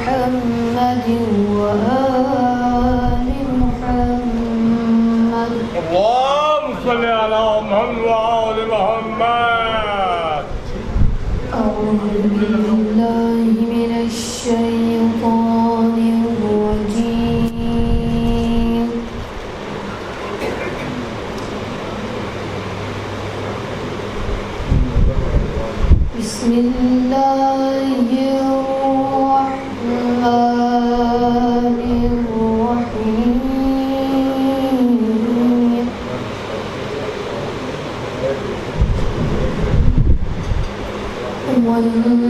محمد وآل محمد. اللهم صل على محمد وآل محمد. أعوذ بالله من الشيطان الرجيم. بسم الله الرحمن الرحيم. والنجم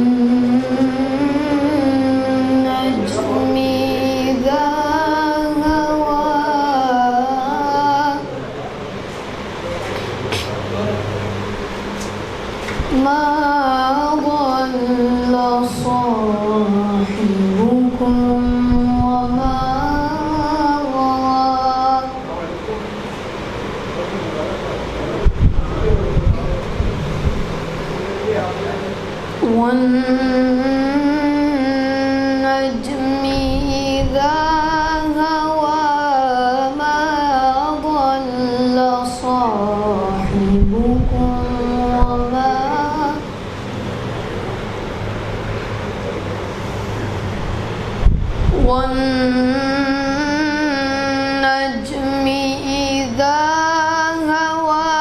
إذا هوى ما ضل صاحبكم وما غوى والنجم إذا هوى ما ضل صاحبكم والنجم إذا هوى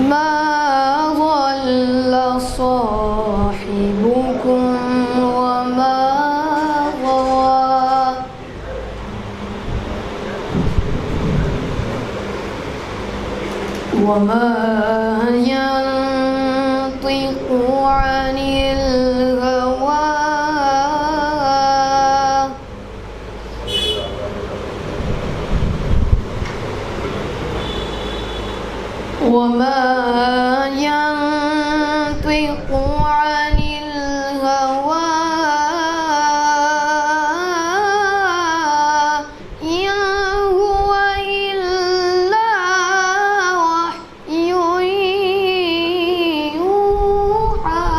ما ضل صاحبكم وما غوى وما ينطق عن الهوى وما ينطق عن الهوى إن هو إلا وحي يوحى.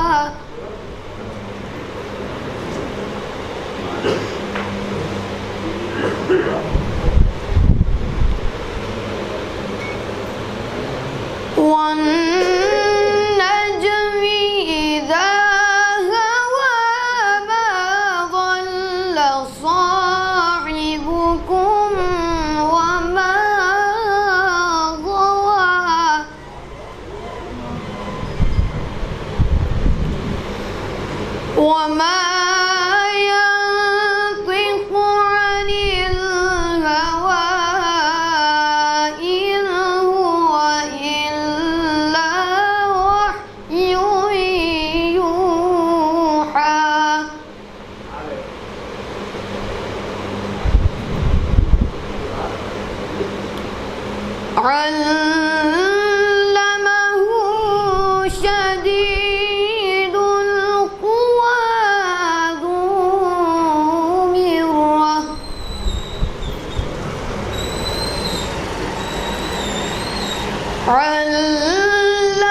والنجم إذا هوى ما ضل صاحبكم وما غوى وما ينطق عن الهوى إن هو إلا وحي يوحى. علمه شديد القوى ذو مرة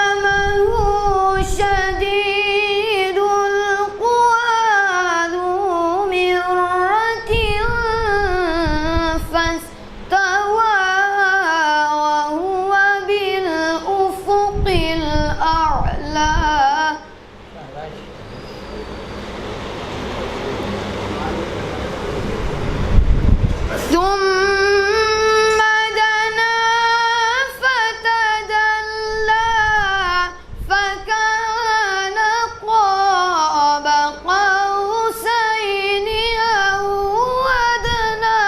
علمه شديد القوى ذو مرة فاستوى وهو بالأفق الأعلى. ثم دنا فتدلى فكان قاب قوسين أو أدنى.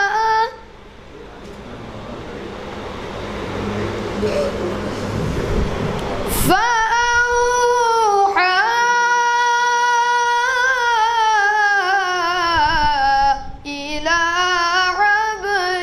فأوحى إلى عبده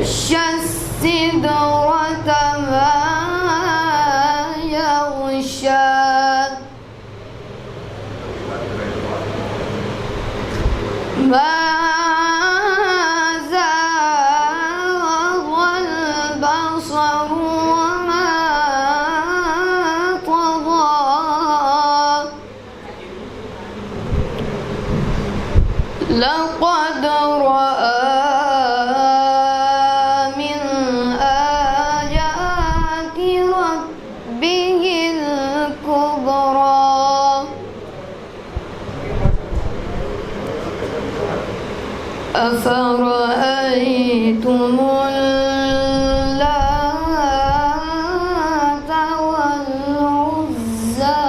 يغشى السدرة ما يغشى ما زاغ البصر وما طغى لقد رأى من آيات ربه الكبرى أفرأيتم اللات والعزى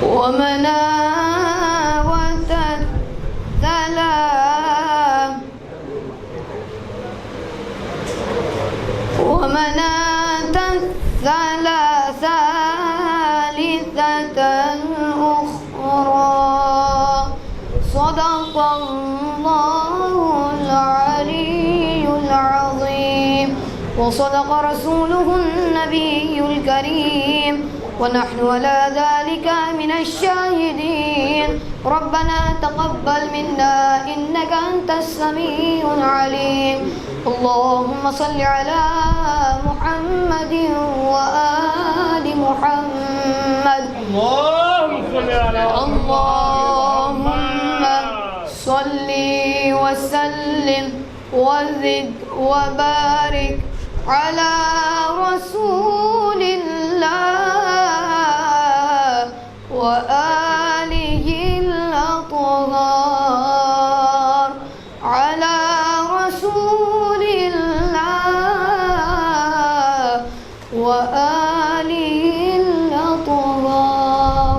ومناة الثالثة الأخرى صدق الله العلي العظيم وصدق رسوله النبي الكريم ونحن على ذلك من الشاهدين ربنا تقبل منا إنك أنت السميع العليم اللهم صل على محمد وآل محمد اللهم صل وسلم وزد وبارك على رسول الله وآله الأطهار على رسول الله وآله الأطهار.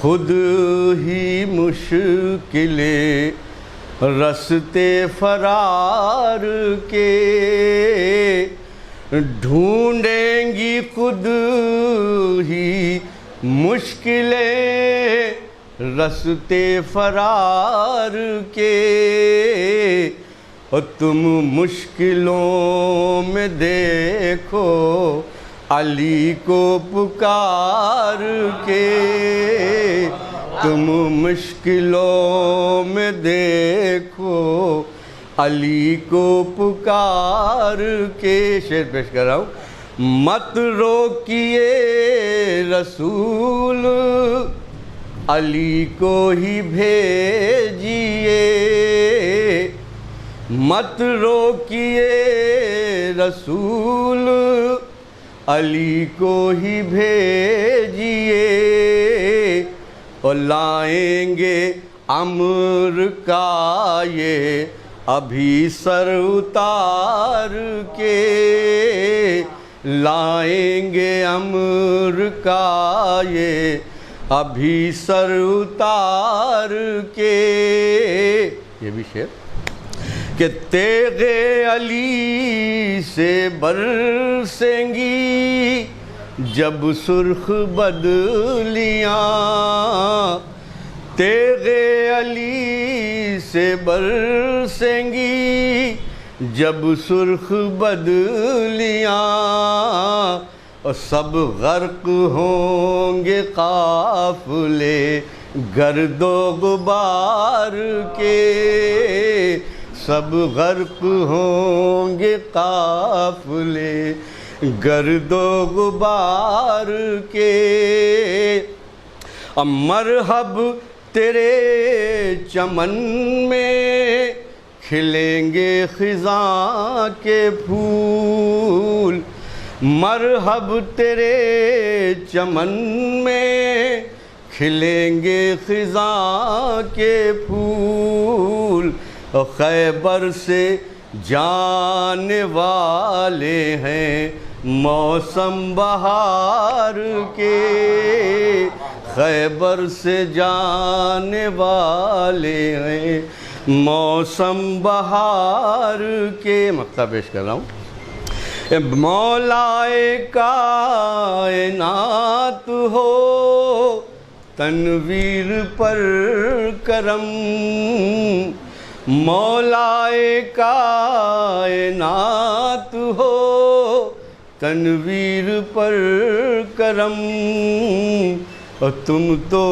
خود ہی مشکلیں رستے فرار کے، ڈھونڈیں گی خود ہی مشکلیں رستے فرار کے، اور تم مشکلوں میں دیکھو علی کو پکار کے، تم مشکلوں میں دیکھو علی کو پکار کے۔ شعر پیش کر رہا ہوں۔ مت روکیے رسول علی کو ہی بھیجیے، مت روکیے رسول علی کو ہی بھیجیے، اور لائیں گے امر کا یہ ابھی سر اتار کے، لائیں گے امر کا یہ ابھی سر اتار کے۔ یہ بھی شعر کہ تیغ علی سے برسیں گی جب سرخ بدلیاں، تیغ علی سے برسیں گی جب سرخ بدلیاں، اور سب غرق ہوں گے قافلے گرد و غبار کے، سب غرق ہوں گے قافلے گرد و غبار کے۔ اب مرحب تیرے چمن میں کھلیں گے خزاں کے پھول، مرحب تیرے چمن میں کھلیں گے خزاں کے پھول، اور خیبر سے جانے والے ہیں موسم بہار کے، خیبر سے جانے والے ہیں موسم بہار کے۔ مقطع پیش کر رہا ہوں۔ مولائے کائنات ہو تنویر پر کرم، مولائے کائنات ہو تنویر پر کرم، اور تم تو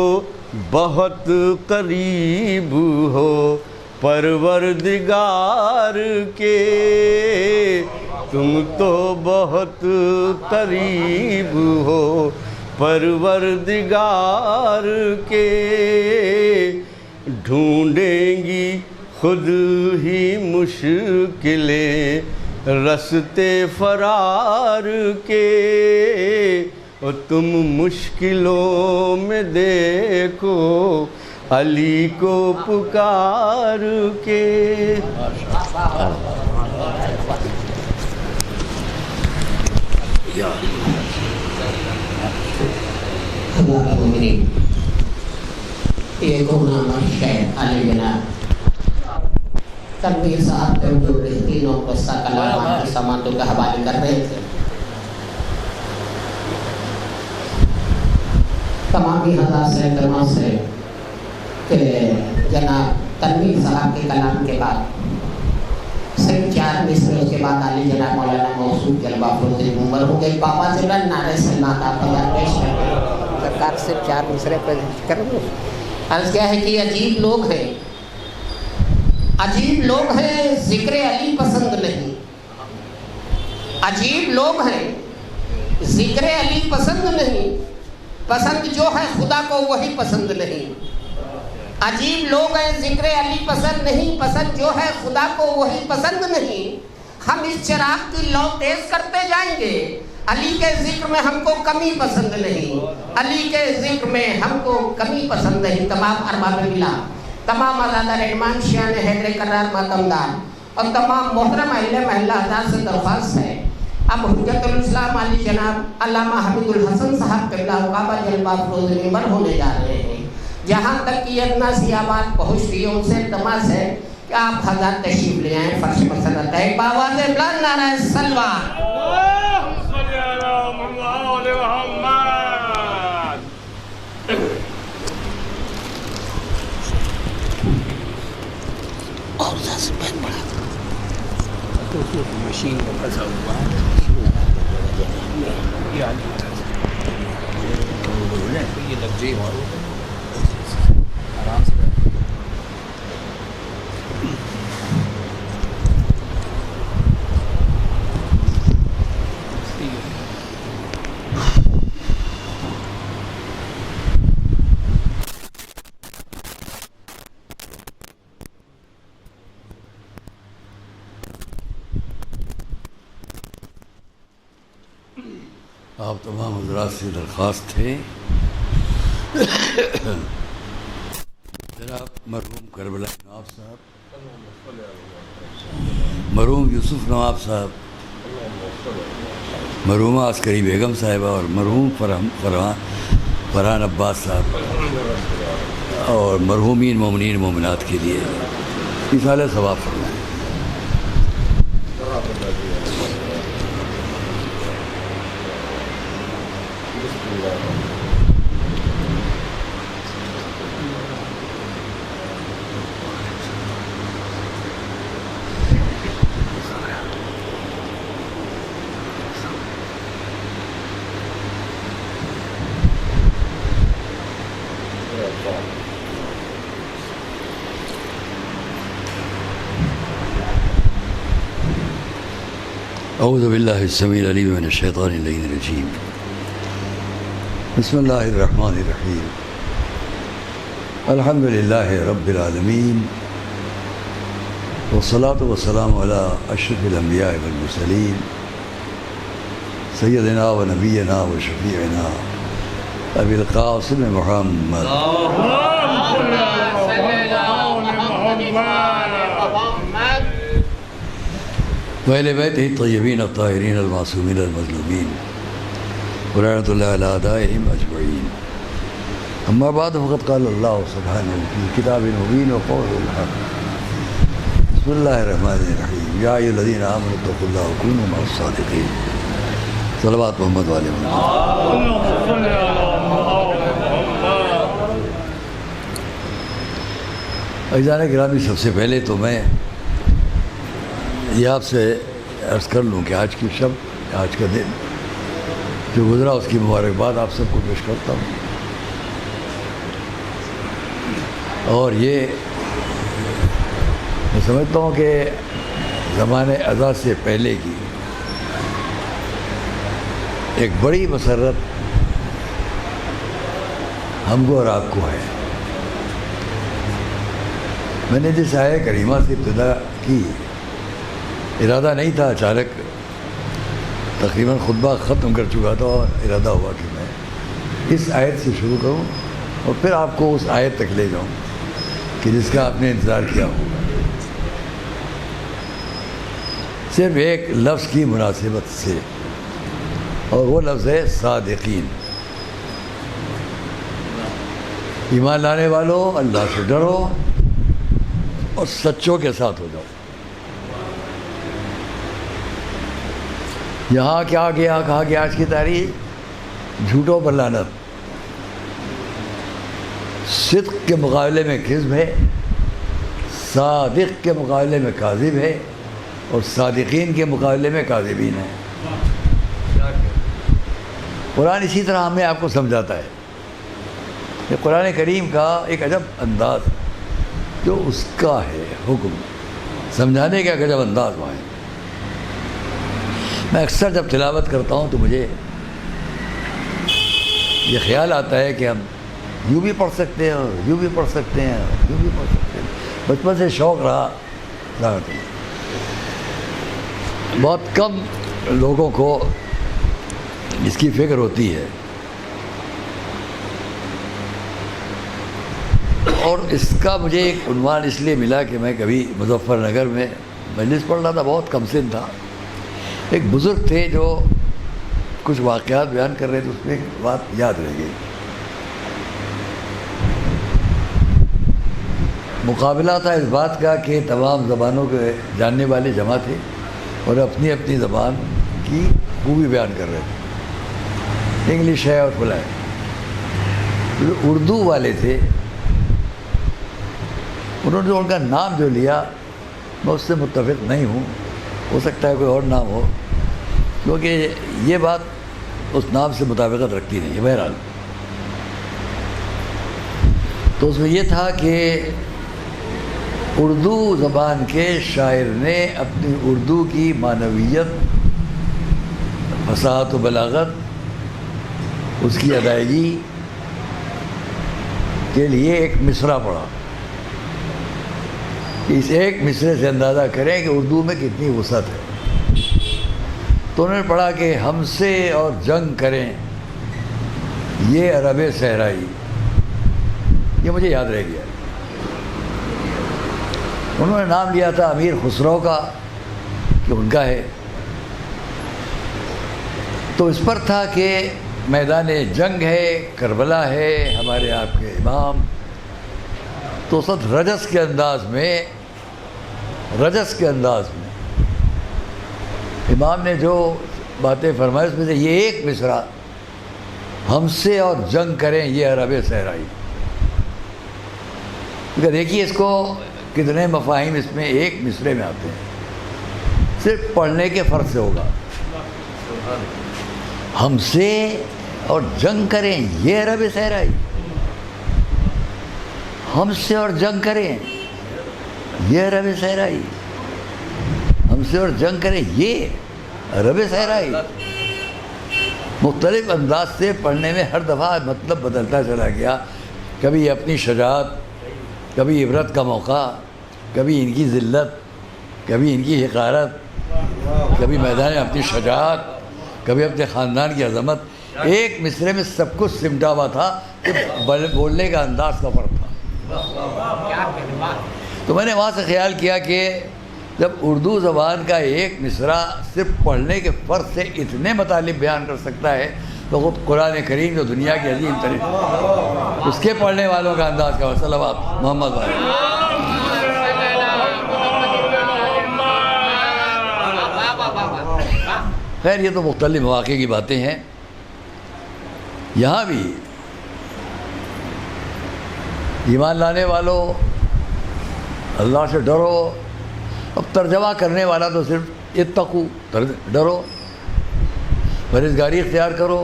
بہت قریب ہو پروردگار کے، تم تو بہت قریب ہو پروردگار کے، ڈھونڈیں گی خود ہی مشکلیں رستے فرار کے، اور تم مشکلوں میں دیکھو علی کو پکار کے۔ یہ گمنامہ شہر علی جناب تنویر صاحب کے جو تینوں قصہ کلامات کی سماعتوں کے حوالے کر رہے تھے، تمامی حضرات سے اعتماد سے کہ جناب تنویر صاحب کے کلام کے بعد صرف 4 مصرے، اس کے بعد علی جناب مولانا موصوف جلوہ افروز عمر ہوں گے، بابا زلن نعرہ سلمات آپ تیار پیش کریں، سرکار صرف 4 مصرے پیش کریں گے۔ عرض کیا ہے کہ عجیب لوگ ہیں، عجیب لوگ ہیں ذکر علی پسند نہیں، عجیب لوگ ہیں ذکر علی پسند نہیں، پسند جو ہے خدا کو وہی پسند نہیں، عجیب لوگ ہیں ذکر علی پسند نہیں، پسند جو ہے خدا کو وہی پسند نہیں، ہم اس چراغ کی لو تیز کرتے جائیں گے، علی کے ذکر میں ہم کو کمی پسند نہیں، علی کے ذکر میں ہم کو کمی پسند نہیں۔ تمام ارباب ملا، تمام آزادہ رحمان شیعان حیدر کرار ماتمدار اور تمام محترم اہل محلہ حضرات سے درخواست ہے، اب حجت الاسلام علی جناب علامہ حمید الحسن صاحب قبلہ کعبہ جلوہ افروز عمر ہونے جا رہے ہیں۔ جہاں تک یہ ادنا سی بات پہنچتی ہے ان سے التماس ہے کہ آپ حضرات تشریف لے آئیں فرش مسرت ہے بآواز بلند نعرہ سلوات اللهم صل على محمد وآل محمد. اور سے بہت بڑا مشین کو پھنسا ہوا یہ لگ جائے آرام سے آپ تمام حضرات سے درخواست ہے جناب مرحوم کربلا نواب صاحب، مرحوم یوسف نواب صاحب، مرحومہ عسکری بیگم صاحبہ اور مرحوم فرحان عباس صاحب اور مرحومین مومنین مومنات کے لیے ایصال ثواب فرمائیں. اعوذ باللہ السمیع العلیم من الشیطان اللعین الرجیم. بسم اللہ الرحمن الرحیم. الحمد للہ رب العالمین والصلاة والسلام علی اشرف الانبیاء والمرسلین سیدنا و نبینا و شفیعنا ابی القاسم محمد وَإِلَى بَيْتِهِ الطَّيِّبِينَ الطَّاهِرِينَ الْمَعْصُومِينَ الْمَظْلُومِينَ وَلَعْنَةُ اللَّهِ عَلَىٰ أَعْدَائِهِمْ أَجْمَعِينَ. أما بعد فقد قال الله سبحانه في كتاب مبين وقوله الحق. بسم الله الرحمن الرحيم. يا أيها الذين آمنوا اتقوا الله وكونوا مع الصادقين. صلوات محمد وآل محمد. اللهم صل على محمد. عزیزان گرامی، سب سے پہلے تو میں یہ آپ سے عرض کر لوں کہ آج کی شب، آج کا دن جو گزرا اس کی مبارکباد آپ سب کو پیش کرتا ہوں. اور یہ میں سمجھتا ہوں کہ زمانے ازاں سے پہلے کی ایک بڑی مسرت ہم کو اور آپ کو ہے. میں نے جس آیہ کریمہ سے ابتدا کی، ارادہ نہیں تھا، اچانک تقریباً خطبہ ختم کر چکا تھا اور ارادہ ہوا کہ میں اس آیت سے شروع کروں اور پھر آپ کو اس آیت تک لے جاؤں کہ جس کا آپ نے انتظار کیا ہوگا. صرف ایک لفظ کی مناسبت سے، اور وہ لفظ ہے صادقین. ایمان لانے والوں، اللہ سے ڈرو اور سچوں کے ساتھ ہو جاؤ. یہاں کیا کیا کہا کہ آج کی تاریخ جھوٹوں پر لعنت. صدق کے مقابلے میں کذب ہے، صادق کے مقابلے میں کاذب ہے، اور صادقین کے مقابلے میں کاذبین ہے. قرآن اسی طرح ہمیں آپ کو سمجھاتا ہے. یہ قرآن کریم کا ایک عجب انداز جو اس کا ہے، حکم سمجھانے کا ایک عجب انداز وہاں ہے. میں اکثر جب تلاوت کرتا ہوں تو مجھے یہ خیال آتا ہے کہ ہم یوں بھی پڑھ سکتے ہیں اور یوں بھی پڑھ سکتے ہیں اور یوں بھی پڑھ سکتے ہیں. بچپن سے شوق رہا. بہت کم لوگوں کو اس کی فکر ہوتی ہے، اور اس کا مجھے ایک عنوان اس لیے ملا کہ میں کبھی مظفر نگر میں مجلس پڑھ رہا تھا، بہت کم سن تھا. ایک بزرگ تھے جو کچھ واقعات بیان کر رہے تھے، اس میں ایک بات یاد رہ گئی. مقابلہ تھا اس بات کا کہ تمام زبانوں کے جاننے والے جمع تھے اور اپنی اپنی زبان کی خوبی بیان کر رہے تھے. انگلش ہے اور فلا ہے. جو اردو والے تھے انہوں نے ان کا نام جو لیا میں اس سے متفق نہیں ہوں. ہو سکتا ہے کوئی اور نام ہو کیونکہ یہ بات اس نام سے مطابقت رکھتی نہیں ہے. بہرحال تو اس میں یہ تھا کہ اردو زبان کے شاعر نے اپنی اردو کی معنویت، فصاحت و بلاغت، اس کی ادائیگی کے لیے ایک مصرع پڑھا. اس ایک مصرے سے اندازہ کریں کہ اردو میں کتنی وسعت ہے. تو انہوں نے پڑھا کہ ہم سے اور جنگ کریں یہ عرب صحرائی. یہ مجھے یاد رہ گیا. انہوں نے نام لیا تھا امیر خسرو کا کہ ان کا ہے. تو اس پر تھا کہ میدان جنگ ہے، کربلا ہے، ہمارے آپ کے امام. تو اس وقت رجس کے انداز میں امام نے جو باتیں فرمائی اس میں سے یہ ایک مصرع، ہم سے اور جنگ کریں یہ عرب صحرائی. دیکھیے اس کو کتنے مفاہیم اس میں ایک مصرے میں آتے ہیں. صرف پڑھنے کے فرض سے ہوگا. ہم سے اور جنگ کریں یہ عرب صحرائی. ہم سے اور جنگ کریں یہ عرب صحرائی. ہم سے اور جنگ کریں یہ عرب صحرائی. مختلف انداز سے پڑھنے میں ہر دفعہ مطلب بدلتا چلا گیا. کبھی اپنی شجاعت، کبھی عبرت کا موقع، کبھی ان کی ذلت، کبھی ان کی حقارت، کبھی میدان میں اپنی شجاعت، کبھی اپنے خاندان کی عظمت. ایک مصرے میں سب کچھ سمٹا ہوا تھا کہ بولنے کا انداز کا فرق تھا. تو میں نے وہاں سے خیال کیا کہ جب اردو زبان کا ایک مصرع صرف پڑھنے کے فرض سے اتنے مطالب بیان کر سکتا ہے تو خود قرآن کریم جو دنیا کی عظیم ترین اس کے پڑھنے والوں کا انداز کا صلوات محمد والے. خیر یہ تو مختلف مواقع کی باتیں ہیں. یہاں بھی ایمان لانے والوں اللہ سے ڈرو. اب ترجمہ کرنے والا تو صرف اتقو، ڈرو، پرہیزگاری اختیار کرو.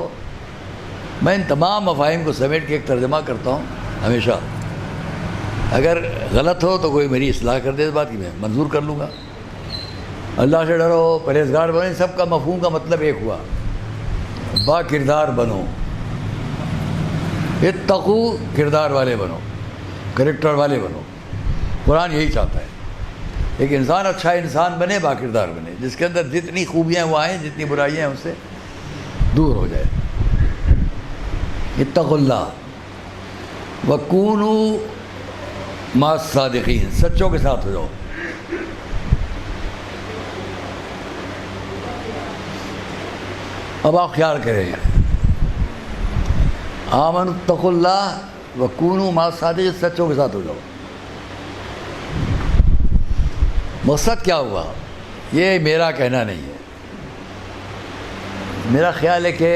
میں ان تمام مفاہیم کو سمیٹ کے ایک ترجمہ کرتا ہوں ہمیشہ. اگر غلط ہو تو کوئی میری اصلاح کر دے اس بات کی میں منظور کر لوں گا. اللہ سے ڈرو، پرہیزگار بنو، ان سب کا مفہوم کا مطلب ایک ہوا، با کردار بنو. اتقو کردار والے بنو، کریکٹر والے بنو. قرآن یہی چاہتا ہے ایک انسان اچھا انسان بنے، با کردار بنے، جس کے اندر جتنی خوبیاں وہ آئیں، جتنی برائیاں ہیں اس سے دور ہو جائے. اتقوا اللہ وکونوا مع الصادقین، سچوں کے ساتھ ہو جاؤ. اب آپ خیال کریں، آمنوا اتقوا اللہ وکونوا مع الصادقین، سچوں کے ساتھ ہو جاؤ. مقصد کیا ہوا؟ یہ میرا کہنا نہیں ہے. میرا خیال ہے کہ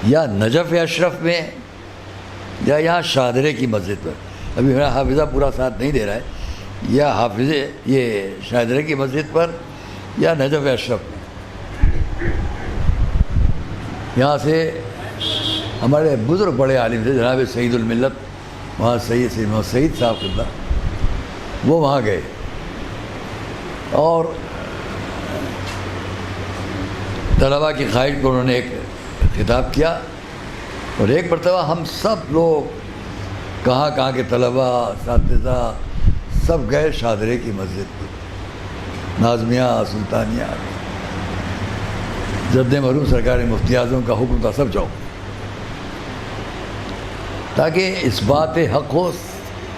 یا نجف اشرف میں یا یہاں شاہدرے کی مسجد پر، ابھی میرا حافظہ پورا ساتھ نہیں دے رہا ہے، یا حافظے یہ شاہدرے کی مسجد پر یا نجف اشرف میں. یہاں سے ہمارے بزرگ بڑے عالم تھے جناب سعید الملت، وہاں سید محمد سعید صاحب قبلہ، وہ وہاں گئے اور طلباء کی خواہش پر انہوں نے ایک خطاب کیا. اور ایک مرتبہ ہم سب لوگ کہاں کہاں کے طلباء، اساتذہ سب گئے شاہدرے کی مسجد پر. ناظمیہ، سلطانیہ، جد مرحوم سرکار مفتی اعظم کا حکم تھا سب جاؤ، تاکہ اس بات حق ہو،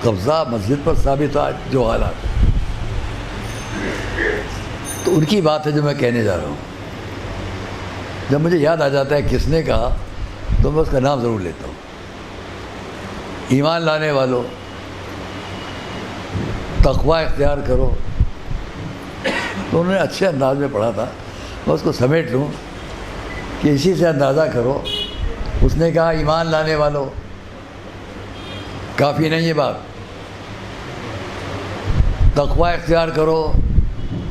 قبضہ مسجد پر ثابت ہو جو حالات. تو ان کی بات ہے جو میں کہنے جا رہا ہوں. جب مجھے یاد آ جاتا ہے کس نے کہا تو میں اس کا نام ضرور لیتا ہوں. ایمان لانے والوں تقوی اختیار کرو. تو انہوں نے اچھے انداز میں پڑھا تھا, میں اس کو سمیٹ لوں کہ اسی سے اندازہ کرو. اس نے کہا ایمان لانے والوں, کافی نہیں یہ بات. تقوی اختیار کرو,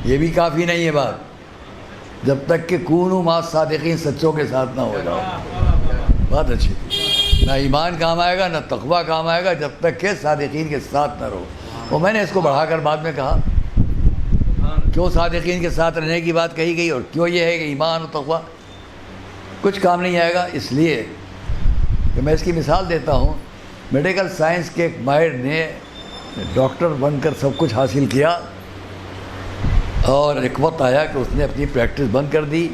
یہ بھی کافی نہیں ہے بات, جب تک کہ کونوا مع الصادقین, سچوں کے ساتھ نہ ہو جاؤ. بات اچھی تھی. نہ ایمان کام آئے گا نہ تقوی کام آئے گا جب تک کہ صادقین کے ساتھ نہ رہو. اور میں نے اس کو بڑھا کر بعد میں کہا کیوں صادقین کے ساتھ رہنے کی بات کہی گئی, اور کیوں یہ ہے کہ ایمان و تقوی کچھ کام نہیں آئے گا. اس لیے کہ میں اس کی مثال دیتا ہوں. میڈیکل سائنس کے ایک ماہر نے ڈاکٹر بن کر سب کچھ حاصل کیا, اور ایک وقت آیا کہ اس نے اپنی پریکٹس بند کر دی,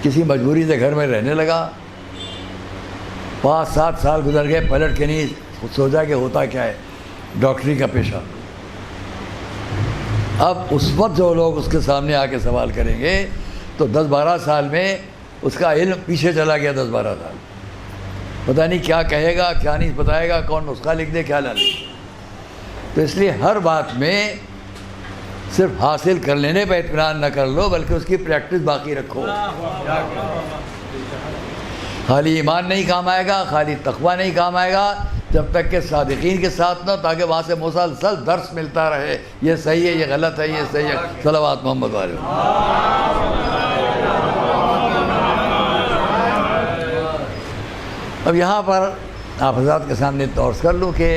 کسی مجبوری سے گھر میں رہنے لگا. 5-7 سال گزر گئے, پلٹ کے نہیں سوچا کہ ہوتا کیا ہے ڈاکٹری کا پیشہ. اب اس وقت جو لوگ اس کے سامنے آ کے سوال کریں گے تو 10-12 سال میں اس کا علم پیچھے چلا گیا. 10-12 سال پتہ نہیں کیا کہے گا, کیا نہیں بتائے گا, کون نسخہ لکھ دے, کیا نہ لکھے. تو اس لیے ہر بات میں صرف حاصل کر لینے پہ اطمینان نہ کر لو, بلکہ اس کی پریکٹس باقی رکھو. خالی ایمان نہیں کام آئے گا, خالی تقوی نہیں کام آئے گا جب تک کہ صادقین کے ساتھ نہ, تاکہ وہاں سے مسلسل درس ملتا رہے, یہ صحیح ہے, یہ غلط ہے, یہ صحیح ہے. صلوات محمد علیہ. اب یہاں پر آپ حضرات کے سامنے عرض کر لوں کہ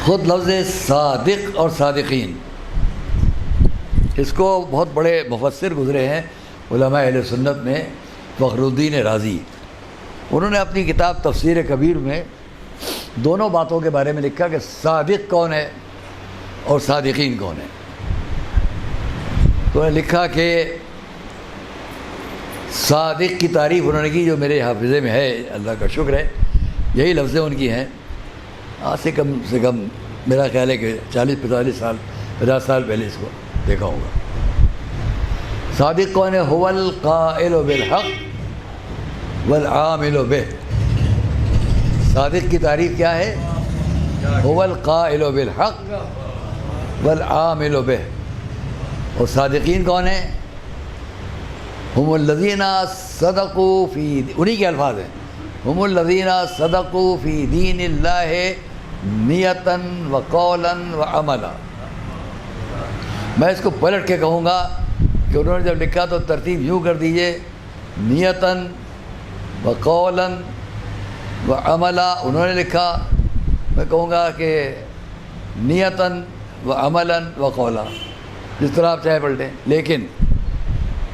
خود لفظ صادق اور صادقین, اس کو بہت بڑے مفسر گزرے ہیں علماء اہل سنت میں. فخر الدین رازی, انہوں نے اپنی کتاب تفسیر کبیر میں دونوں باتوں کے بارے میں لکھا کہ صادق کون ہے اور صادقین کون ہے. تو انہوں نے لکھا کہ صادق کی تعریف انہوں نے کی, جو میرے حافظے میں ہے, اللہ کا شکر ہے, یہی لفظیں ان کی ہیں. آج سے کم میرا خیال ہے کہ 40-45 سال 50 سال پہلے اس کو دیکھا ہوگا. صادق کون ہے؟ هو القائل بالحق والعامل به. صادق کی تعریف کیا ہے؟ هو القائل بالحق والعامل به. اور صادقین کون ہیں؟ هم الذین صدقوا فی, انہی کے الفاظ ہیں, هم الذین صدقوا فی دین اللہ نیتا وقولا وعملا. میں اس کو پلٹ کے کہوں گا کہ انہوں نے جب لکھا تو ترتیب یوں کر دیجئے, نیتاً وقولاً وعملا. انہوں نے لکھا, میں کہوں گا کہ نیتاً وعملاً وقولا, جس طرح آپ چاہے پلٹیں. لیکن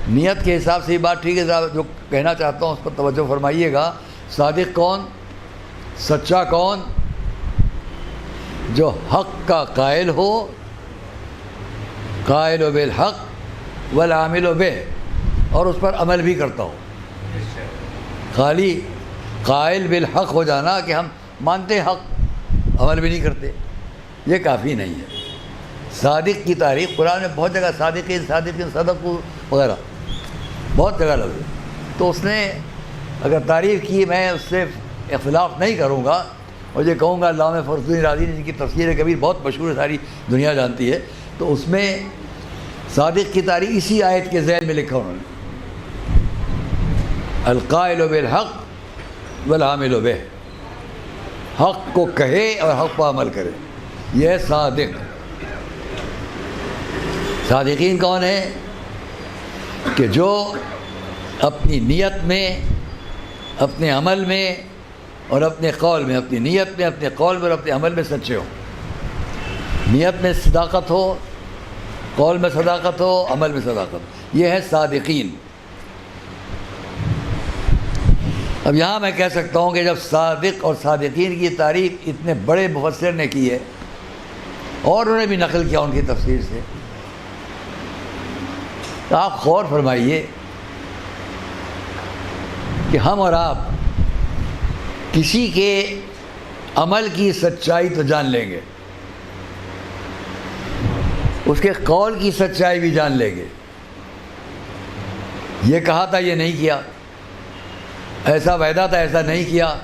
نیت کے حساب سے یہ بات ٹھیک ہے, جو کہنا چاہتا ہوں اس پر توجہ فرمائیے گا. صادق کون, سچا کون؟ جو حق کا قائل ہو, قائل بالحق والعامل به, اور اس پر عمل بھی کرتا ہو. خالی قائل بالحق ہو جانا کہ ہم مانتے حق, عمل بھی نہیں کرتے, یہ کافی نہیں ہے. صادق کی تعریف قرآن میں بہت جگہ صادقین صدقوا وغیرہ بہت جگہ لفظ. تو اس نے اگر تعریف کی, میں اس سے اختلاف نہیں کروں گا, اور یہ کہوں گا علامہ فخر الدین رازی نے جن کی تفسیر کبیر بہت مشہور ہے, ساری دنیا جانتی ہے, تو اس میں صادق کی تعریف اسی آیت کے ذیل میں لکھا انہوں نے, القائل بالحق والعامل به. حق کو کہے اور حق پر عمل کرے, یہ صادق. صادقین کون ہیں؟ کہ جو اپنی نیت میں, اپنے عمل میں اور اپنے قول میں, اپنی نیت میں, اپنے قول میں اور اپنے عمل میں سچے ہوں. نیت میں صداقت ہو, قول میں صداقت ہو, عمل میں صداقت, یہ ہے صادقین. اب یہاں میں کہہ سکتا ہوں کہ جب صادق اور صادقین کی تعریف اتنے بڑے مفسر نے کی ہے, اور انہوں نے بھی نقل کیا ان کی تفسیر سے, تو آپ غور فرمائیے کہ ہم اور آپ کسی کے عمل کی سچائی تو جان لیں گے, اس کے قول کی سچائی بھی جان لیں گے. یہ کہا تھا, یہ نہیں کیا, ایسا وعدہ تھا، ایسا نہیں کیا۔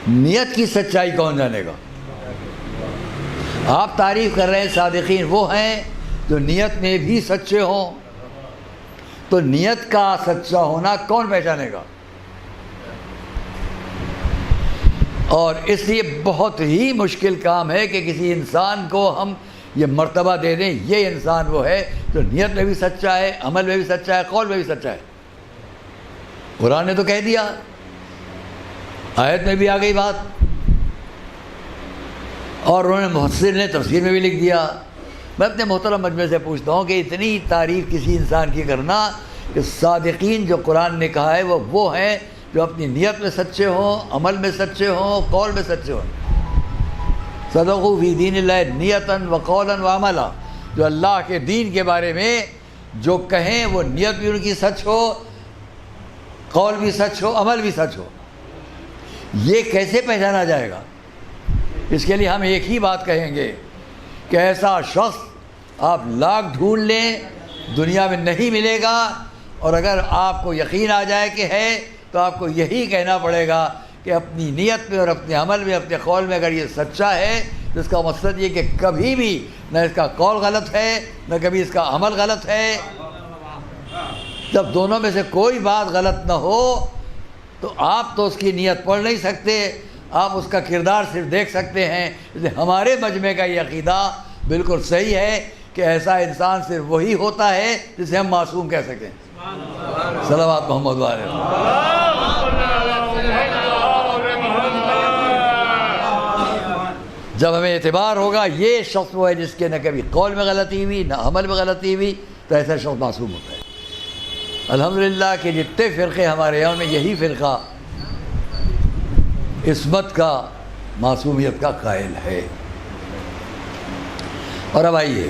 نیت کی سچائی کون جانے گا؟ آپ تعریف کر رہے ہیں صادقین وہ ہیں جو نیت میں بھی سچے ہوں، تو نیت کا سچا ہونا کون پہچانے گا؟ اور اس لیے بہت ہی مشکل کام ہے کہ کسی انسان کو ہم یہ مرتبہ دے دیں یہ انسان وہ ہے جو نیت میں بھی سچا ہے، عمل میں بھی سچا ہے، قول میں بھی سچا ہے۔ قرآن نے تو کہہ دیا، آیت میں بھی آ گئی بات، اور انہوں نے محسن نے تفسیر میں بھی لکھ دیا۔ میں اپنے محترم مجمع سے پوچھتا ہوں کہ اتنی تعریف کسی انسان کی کرنا کہ صادقین جو قرآن نے کہا ہے وہ ہیں جو اپنی نیت میں سچے ہوں، عمل میں سچے ہوں، قول میں سچے ہوں۔ صدقوا فی دین اللہ نیتاً وقولاً وعملا، جو اللہ کے دین کے بارے میں جو کہیں وہ نیت بھی ان کی سچ ہو، قول بھی سچ ہو، عمل بھی سچ ہو۔ یہ کیسے پہچانا جائے گا؟ اس کے لیے ہم ایک ہی بات کہیں گے کہ ایسا شخص آپ لاکھ ڈھونڈ لیں دنیا میں نہیں ملے گا، اور اگر آپ کو یقین آ جائے کہ ہے تو آپ کو یہی کہنا پڑے گا کہ اپنی نیت میں اور اپنے عمل میں، اپنے قول میں اگر یہ سچا ہے تو اس کا مقصد یہ کہ کبھی بھی نہ اس کا قول غلط ہے نہ کبھی اس کا عمل غلط ہے۔ جب دونوں میں سے کوئی بات غلط نہ ہو تو آپ تو اس کی نیت پڑھ نہیں سکتے، آپ اس کا کردار صرف دیکھ سکتے ہیں۔ اس لیے ہمارے مجمع کا یہ عقیدہ بالکل صحیح ہے کہ ایسا انسان صرف وہی ہوتا ہے جسے ہم معصوم کہہ سکیں۔ صلوات محمد علیہ۔ جب ہمیں اعتبار ہوگا یہ شخص وہ ہے جس کے نہ کبھی قول میں غلطی ہوئی نہ عمل میں غلطی ہوئی، تو ایسا شخص معصوم ہوتا ہے۔ الحمدللہ کہ جتنے فرقے ہمارے یہاں میں یہی فرقہ عصمت کا، معصومیت کا قائل ہے۔ اور اب آئیے،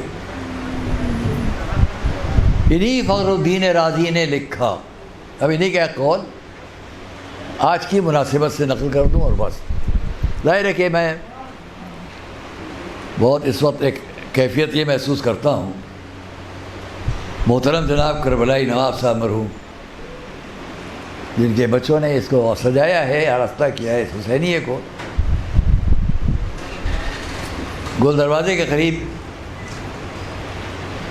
انہی فخر الدین رازی نے لکھا، اب انہی کا قول آج کی مناسبت سے نقل کر دوں اور بس۔ ظاہر ہے کہ میں بہت اس وقت ایک کیفیت یہ محسوس کرتا ہوں، محترم جناب کربلائی نواب صاحب مرحوم، جن کے بچوں نے اس کو سجایا ہے، آراستہ کیا ہے اس حسینیے کو، گول دروازے کے قریب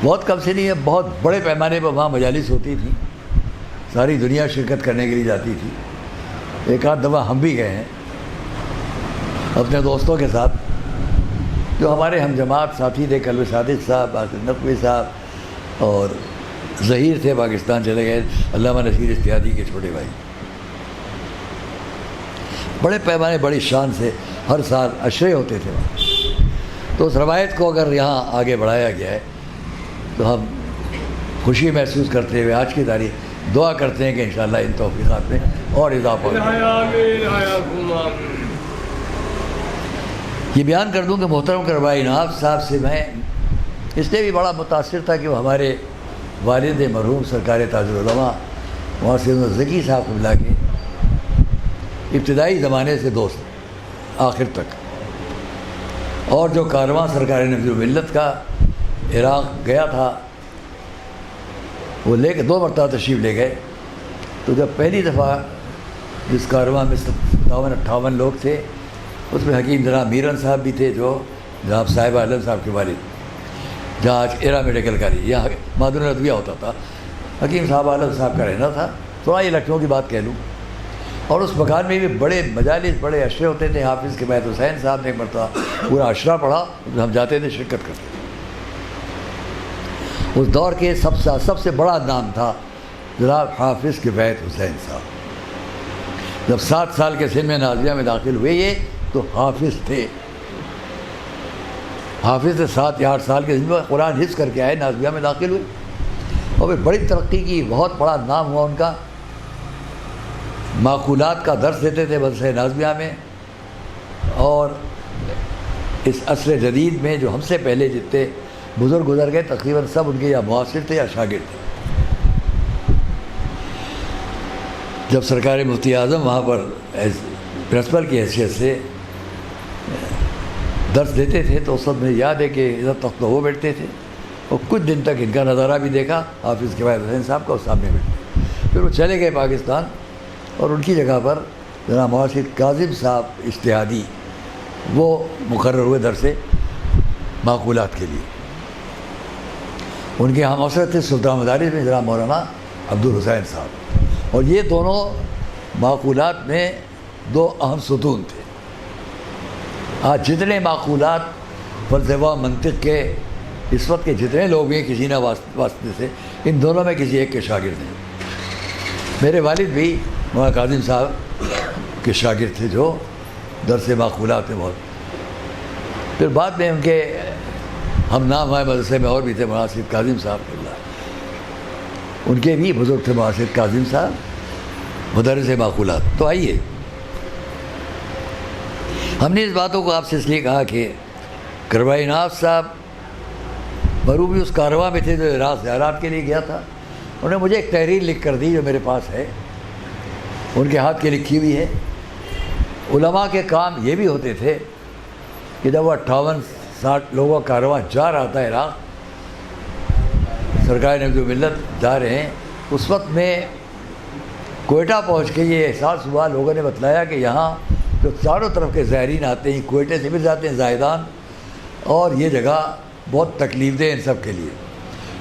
بہت کم سے نہیں ہے، بہت بڑے پیمانے پر وہاں مجالس ہوتی تھی، ساری دنیا شرکت کرنے کے لیے جاتی تھی۔ ایک آدھ دفعہ ہم بھی گئے ہیں اپنے دوستوں کے ساتھ، جو ہمارے ہم جماعت ساتھی تھے، کلب صادق صاحب، باقر نقوی صاحب اور ظہیر تھے، پاکستان چلے گئے، علامہ نصیر اشتیادی کے چھوٹے بھائی۔ بڑے پیمانے بڑی شان سے ہر سال عشرے ہوتے تھے وہاں۔ تو اس روایت کو اگر یہاں آگے بڑھایا گیا ہے تو ہم خوشی محسوس کرتے ہوئے آج کی تاریخ دعا کرتے ہیں کہ انشاءاللہ ان توفیقات میں اور اضافہ ہو۔ یہ بیان کر دوں کہ محترم کربلائی نواب صاحب سے میں اس لیے بھی بڑا متاثر تھا کہ وہ ہمارے والد مرحوم سرکار تاج العلماء محسن ذکی صاحب قبلہ کے ابتدائی زمانے سے دوست آخر تک، اور جو کارواں سرکار نبی ملت کا عراق گیا تھا وہ لے کے 2 مرتبہ تشریف لے گئے۔ تو جب پہلی دفعہ جس کارواں میں 57-58 لوگ تھے، اس میں حکیم جناب میرن صاحب بھی تھے، جو جناب صاحب عالم صاحب کے والد، جہاں آج ایرا میڈیکل کالج یہاں مادر ندویہ ہوتا تھا، حکیم صاحب عالم صاحب کا رہنا تھا۔ تھوڑا یہ لکھنؤ کی بات کہہ لوں، اور اس مکان میں بھی بڑے مجالس، بڑے عشرے ہوتے تھے۔ حافظ کے بعد حسین صاحب نے ایک مرتبہ پورا عشرہ پڑھا، ہم جاتے تھے، شرکت کرتے تھے۔ اس دور کے سب سے بڑا نام تھا جناب حافظ کے بعد حسین صاحب۔ جب 7 سال کے سن میں نازیہ میں داخل ہوئے یہ تو حافظ تھے، حافظ سے 7 یا 8 سال کے سن میں قرآن حفظ کر کے آئے، نازیہ میں داخل ہوئے، اور پھر بڑی ترقی کی، بہت بڑا نام ہوا ان کا۔ معقولات کا درس دیتے تھے مدرسہ نازیہ میں، اور اس عصر جدید میں جو ہم سے پہلے جتنے بزرگ گزر گئے تقریباً سب ان کے یا معاصر تھے یا شاگرد تھے۔ جب سرکار مفتی اعظم وہاں پر پرنسپل کی حیثیت سے درس دیتے تھے تو اس وقت مجھے یاد ہے کہ ادھر تخت وہ بیٹھتے تھے، اور کچھ دن تک ان کا نظارہ بھی دیکھا حافظ کے بعد حسین صاحب کا، اس سامنے بیٹھے۔ پھر وہ چلے گئے پاکستان، اور ان کی جگہ پر جناب مولانا سید کاظم صاحب اجتہادی وہ مقرر ہوئے درس معقولات کے لیے. ان کے ہم اوسط تھے سلطان مدارس میں جناب مولانا عبدالحسین صاحب، اور یہ دونوں معقولات میں دو اہم ستون تھے. آج جتنے معقولات فلسفہ منطق کے اس وقت کے جتنے لوگ ہیں کسی نہ واسطے سے، ان دونوں میں کسی ایک کے شاگرد ہیں. میرے والد بھی مولانا کاظم صاحب کے شاگرد تھے جو درس معقولات میں بہت. پھر بعد میں ان کے ہم نام ہمارے مدرسے میں اور بھی تھے مولانا سید کاظم صاحب اللہ، ان کے بھی بزرگ تھے مولانا سید کاظم صاحب مدرس معقولات. تو آئیے، ہم نے اس باتوں کو آپ سے اس لیے کہا کہ کربلائی ناز صاحب مروبی اس کارواں میں تھے جو عراق زیارات کے لیے گیا تھا. انہوں نے مجھے ایک تحریر لکھ کر دی جو میرے پاس ہے، ان کے ہاتھ کی لکھی ہوئی ہے. علماء کے کام یہ بھی ہوتے تھے کہ جب وہ 58-60 لوگوں کا کارواں جا رہا تھا عراق، سرکار نبی ملت جا رہے ہیں، اس وقت میں کوئٹہ پہنچ کے یہ احساس ہوا، لوگوں نے بتلایا کہ یہاں جو چاروں طرف کے زائرین آتے ہیں، کوئٹے سے بھی جاتے ہیں زائدان، اور یہ جگہ بہت تکلیف دہ ان سب کے لیے،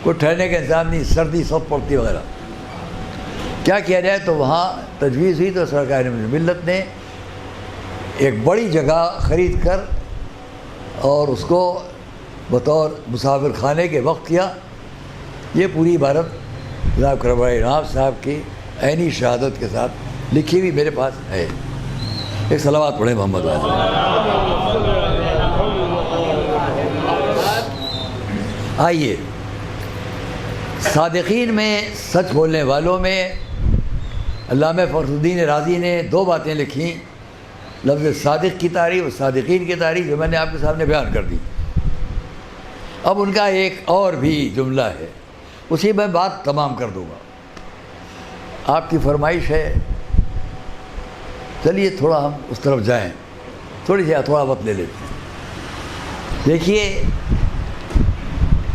کوئی ٹھہرنے کا انتظام نہیں، سردی سخت پڑتی وغیرہ. کیا کیا جائے؟ تو وہاں تجویز ہوئی تو سرکار ملت نے ایک بڑی جگہ خرید کر اور اس کو بطور مسافر خانے کے وقت کیا. یہ پوری عبارت جناب کربلائی ناز صاحب کی عینی شہادت کے ساتھ لکھی ہوئی میرے پاس ہے. ایک صلوات پڑھیں محمد والے. آئیے، صادقین میں، سچ بولنے والوں میں علامہ فخر الدین رازی نے دو باتیں لکھیں، لفظ صادق کی تعریف اور صادقین کی تعریف، جو میں نے آپ کے سامنے بیان کر دی. اب ان کا ایک اور بھی جملہ ہے، اسی میں بات تمام کر دوں گا. آپ کی فرمائش ہے، چلیے تھوڑا ہم اس طرف جائیں، تھوڑا وقت لے لیتے ہیں. دیکھیے،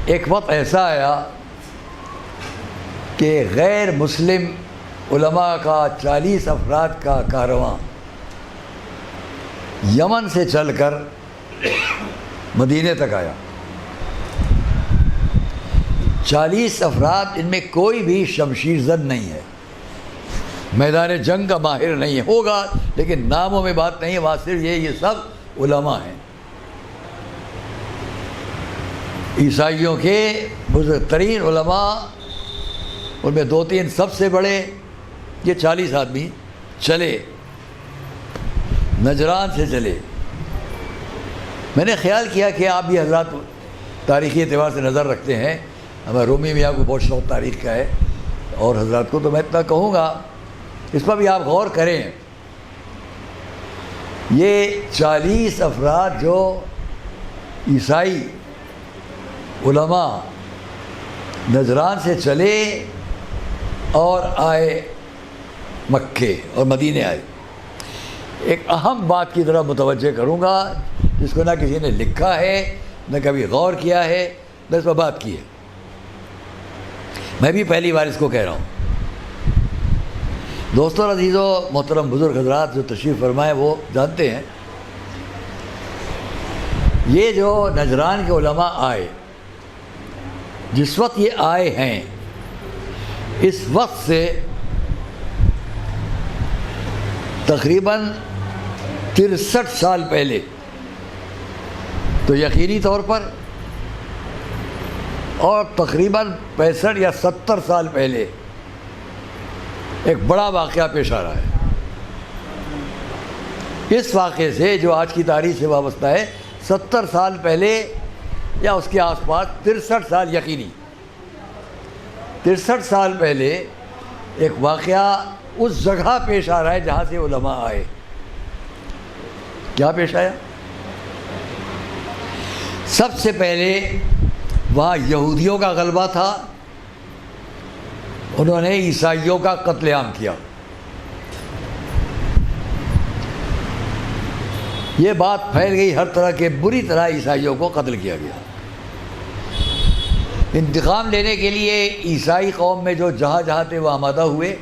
ایک وقت ایسا آیا کہ غیر مسلم علماء کا 40 افراد کا کارواں یمن سے چل کر مدینے تک آیا. 40 افراد، ان میں کوئی بھی شمشیر زد نہیں ہے، میدان جنگ کا ماہر نہیں ہے، ہوگا لیکن ناموں میں بات نہیں ہے. وہاں صرف یہ سب علماء ہیں، عیسائیوں کے بزرگ ترین علماء، ان میں 2-3 سب سے بڑے. یہ 40 آدمی چلے، نجران سے چلے. میں نے خیال کیا کہ آپ بھی حضرات تاریخی اعتبار سے نظر رکھتے ہیں، ہمیں رومی میاں کو بہت شوق تاریخ کا ہے، اور حضرات کو تو میں اتنا کہوں گا، اس پر بھی آپ غور کریں. یہ 40 افراد جو عیسائی علماء نجران سے چلے اور آئے مکے اور مدینے آئے. ایک اہم بات کی طرف متوجہ کروں گا جس کو نہ کسی نے لکھا ہے، نہ کبھی غور کیا ہے، نہ اس پر بات کی ہے. میں بھی پہلی بار اس کو کہہ رہا ہوں. دوستوں عزیزوں، محترم بزرگ حضرات جو تشریف فرمائے وہ جانتے ہیں، یہ جو نجران کے علماء آئے، جس وقت یہ آئے ہیں، اس وقت سے تقریباً 63 سال پہلے، تو یقینی طور پر، اور تقریباً 65 یا 70 سال پہلے ایک بڑا واقعہ پیش آ رہا ہے. اس واقعے سے جو آج کی تاریخ سے وابستہ ہے، 70 سال پہلے یا اس کے آس پاس، 63 سال یقینی، 63 سال پہلے ایک واقعہ اس جگہ پیش آ رہا ہے جہاں سے علماء آئے. کیا پیش آیا؟ سب سے پہلے وہاں یہودیوں کا غلبہ تھا، انہوں نے عیسائیوں کا قتل عام کیا. یہ بات پھیل گئی ہر طرح کے، بری طرح عیسائیوں کو قتل کیا گیا. انتقام لینے کے لیے عیسائی قوم میں جو جہاں جہاں تھے وہ آمادہ ہوئے.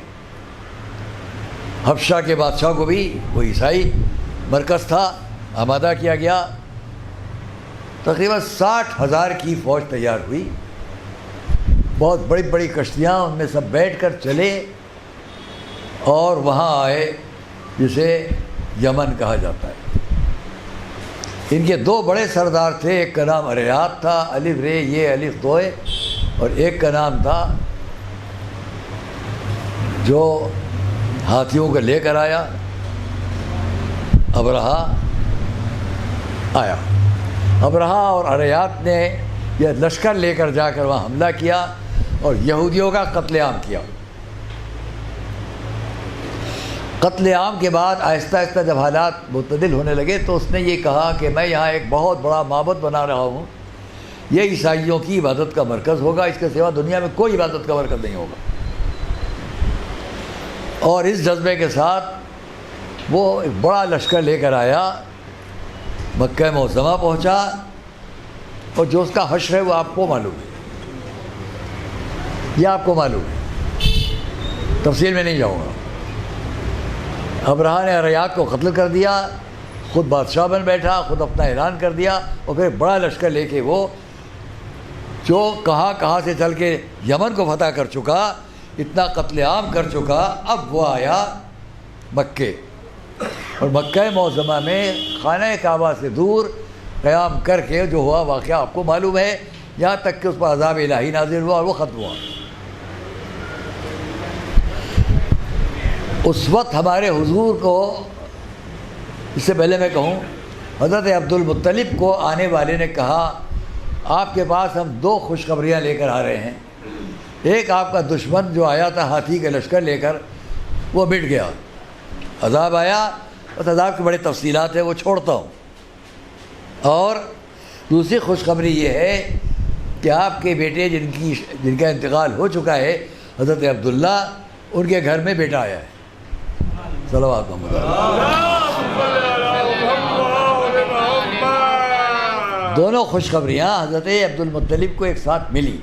حبشہ کے بادشاہ کو بھی وہ عیسائی مرکز تھا، آمادہ کیا گیا۔ تقریباً 60,000 کی فوج تیار ہوئی، بہت بڑی بڑی کشتیاں، ان میں سب بیٹھ کر چلے اور وہاں آئے جسے یمن کہا جاتا ہے۔ ان کے 2 بڑے سردار تھے، ایک کا نام اریات تھا، الف رے یہ الف دوئے، اور ایک کا نام تھا جو ہاتھیوں کو لے کر آیا، ابرہا آیا۔ ابرہا اور اریات نے یہ لشکر لے کر جا کر وہاں حملہ کیا اور یہودیوں کا قتل عام کیا۔ قتل عام کے بعد آہستہ آہستہ جب حالات معتدل ہونے لگے تو اس نے یہ کہا کہ میں یہاں ایک بہت بڑا معبد بنا رہا ہوں، یہ عیسائیوں کی عبادت کا مرکز ہوگا، اس کے سوا دنیا میں کوئی عبادت کا مرکز نہیں ہوگا۔ اور اس جذبے کے ساتھ وہ ایک بڑا لشکر لے کر آیا، مکہ معظمہ پہنچا، اور جو اس کا حشر ہے وہ آپ کو معلوم ہے، یہ آپ کو معلوم ہے، تفصیل میں نہیں جاؤں گا۔ ابرہا نے اریات کو قتل کر دیا، خود بادشاہ بن بیٹھا، خود اپنا اعلان کر دیا، اور پھر بڑا لشکر لے کے وہ جو کہاں سے چل کے یمن کو فتح کر چکا، اتنا قتل عام کر چکا، اب وہ آیا مکے، اور مکہ معظمہ میں خانہ کعبہ سے دور قیام کر کے جو ہوا واقعہ آپ کو معلوم ہے، یہاں تک کہ اس پر عذاب الہی نازل ہوا اور وہ ختم ہوا۔ اس وقت ہمارے حضور کو، اس سے پہلے میں کہوں، حضرت عبد المطلب کو آنے والے نے کہا آپ کے پاس ہم 2 خوشخبریاں لے کر آ رہے ہیں، ایک آپ کا دشمن جو آیا تھا ہاتھی کے لشکر لے کر وہ مٹ گیا، عذاب آیا، اس عذاب کی بڑی تفصیلات ہیں وہ چھوڑتا ہوں، اور دوسری خوشخبری یہ ہے کہ آپ کے بیٹے جن کا انتقال ہو چکا ہے حضرت عبداللہ، ان کے گھر میں بیٹا آیا ہے، صلوات محمد۔ دونوں خوشخبریاں حضرت عبد المطلب کو ایک ساتھ ملی،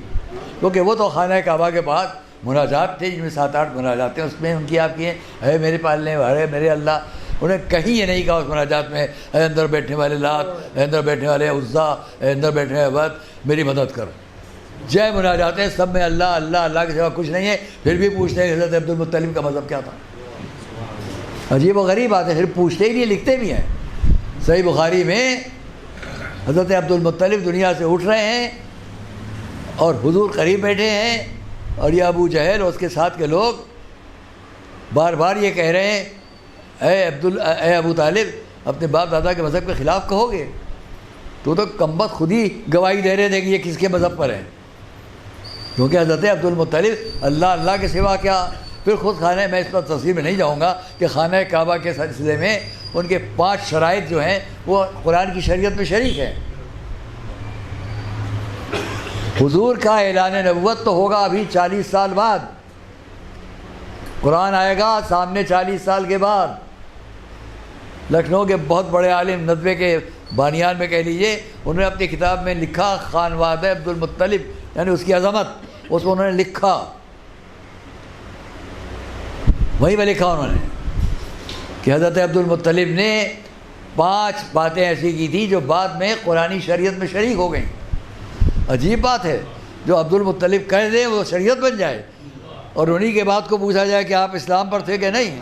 کیونکہ وہ تو خانہ کعبہ کے پاس مناجات تھے، جن میں 7-8 مناجات ہیں، اس میں ان کی آپ کی اے میرے پالنے والے میرے اللہ، انہیں کہیں یہ نہیں کہا اس مناجات میں اے اندر بیٹھنے والے لات، اے اندر بیٹھنے والے عزا، اے اندر بیٹھنے والے وقت میری مدد کر، جے مناجات ہیں سب میں اللہ اللہ اللہ کے سوا کچھ نہیں ہے، پھر بھی پوچھتے ہیں حضرت عبد المطلب کا مذہب کیا تھا۔ عجیب و غریب بات ہے، پھر پوچھتے ہی نہیں، لکھتے بھی ہیں۔ صحیح بخاری میں حضرت عبد المطلب دنیا سے اٹھ رہے ہیں اور حضور قریب بیٹھے ہیں، اور یہ ابو جہل اور اس کے ساتھ کے لوگ بار بار یہ کہہ رہے ہیں اے ابو طالب اپنے باپ دادا کے مذہب کے خلاف کہو گے؟ تو کمبخت خود ہی گواہی دے رہے تھے کہ یہ کس کے مذہب پر ہے، کیونکہ حضرت عبد المطلب اللہ اللہ کے سوا کیا، پھر خود خانہ، میں اس پر تفصیل میں نہیں جاؤں گا کہ خانہ کعبہ کے سلسلے میں ان کے 5 شرائط جو ہیں وہ قرآن کی شریعت میں شریک ہیں۔ حضور کا اعلان نبوت تو ہوگا ابھی 40 سال بعد، قرآن آئے گا سامنے 40 سال کے بعد۔ لکھنؤ کے بہت بڑے عالم، ندوے کے بانیان میں کہہ لیجئے، انہوں نے اپنی کتاب میں لکھا خانوادہ عبد المطلب، یعنی اس کی عظمت، اس کو انہوں نے لکھا، وہیں پہ لکھا انہوں نے کہ حضرت عبد المطلب نے 5 باتیں ایسی کی تھی جو بعد میں قرآنی شریعت میں شریک ہو گئیں۔ عجیب بات ہے، جو عبد المطلب کہہ دیں وہ شریعت بن جائے، اور انہی کے بعد کو پوچھا جائے کہ آپ اسلام پر تھے کہ نہیں،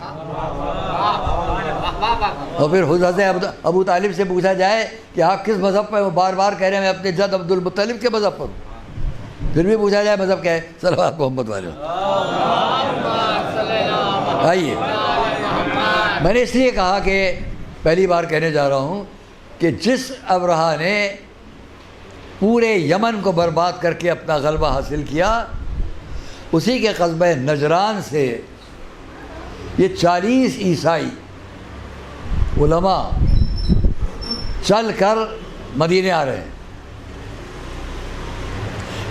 اور پھر حضرت ابو طالب سے پوچھا جائے کہ آپ کس مذہب پر، وہ بار بار کہہ رہے ہیں میں اپنے جد عبد المطلب کے مذہب پر ہوں، پھر بھی پوچھا جائے مذہب کیا ہے، صلوات محمد والے۔ آئیے، میں نے اس لیے کہا کہ پہلی بار کہنے جا رہا ہوں کہ جس ابرہا نے پورے یمن کو برباد کر کے اپنا غلبہ حاصل کیا، اسی کے قصبہ نجران سے یہ 40 عیسائی علماء چل کر مدینے آ رہے ہیں۔